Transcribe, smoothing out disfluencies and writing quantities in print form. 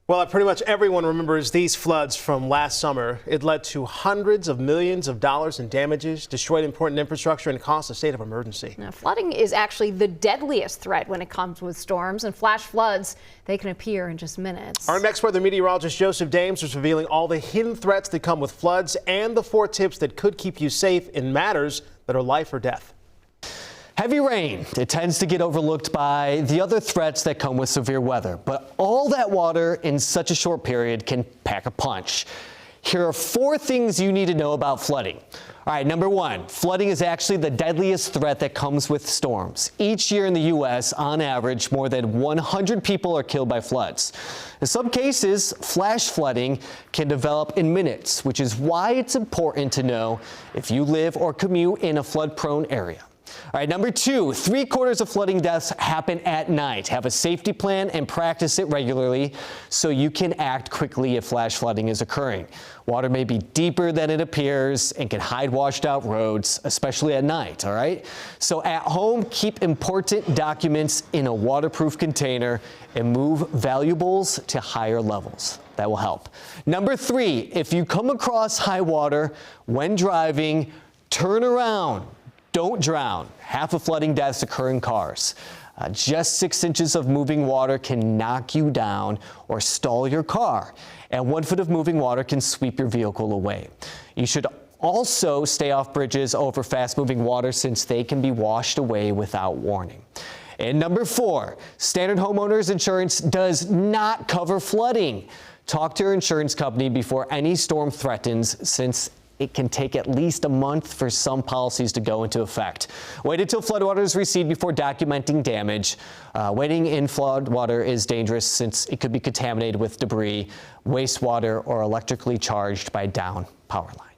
Well, pretty much everyone remembers these floods from last summer. It led to hundreds of millions of dollars in damages, destroyed important infrastructure, and caused a state of emergency. Now, flooding is actually the deadliest threat when it comes with storms, and flash floods, they can appear in just minutes. Our next weather meteorologist Joseph Dames is revealing all the hidden threats that come with floods and the 4 tips that could keep you safe in matters that are life or death. Heavy rain, it tends to get overlooked by the other threats that come with severe weather, but all that water in such a short period can pack a punch. Here are 4 things you need to know about flooding. All right, number 1, flooding is actually the deadliest threat that comes with storms. Each year in the U.S., on average, more than 100 people are killed by floods. In some cases, flash flooding can develop in minutes, which is why it's important to know if you live or commute in a flood-prone area. All right, number 2, 3/4 of flooding deaths happen at night. Have a safety plan and practice it regularly so you can act quickly if flash flooding is occurring. Water may be deeper than it appears and can hide washed out roads, especially at night, all right? So at home, keep important documents in a waterproof container and move valuables to higher levels. That will help. Number 3, if you come across high water when driving, turn around. Don't drown. Half of flooding deaths occur in cars. Just 6 inches of moving water can knock you down or stall your car, and 1 foot of moving water can sweep your vehicle away. You should also stay off bridges over fast-moving water since they can be washed away without warning. And number 4, standard homeowners insurance does not cover flooding. Talk to your insurance company before any storm threatens, since it can take at least a month for some policies to go into effect. Wait until floodwaters recede before documenting damage. Waiting in floodwater is dangerous since it could be contaminated with debris, wastewater, or electrically charged by down power lines.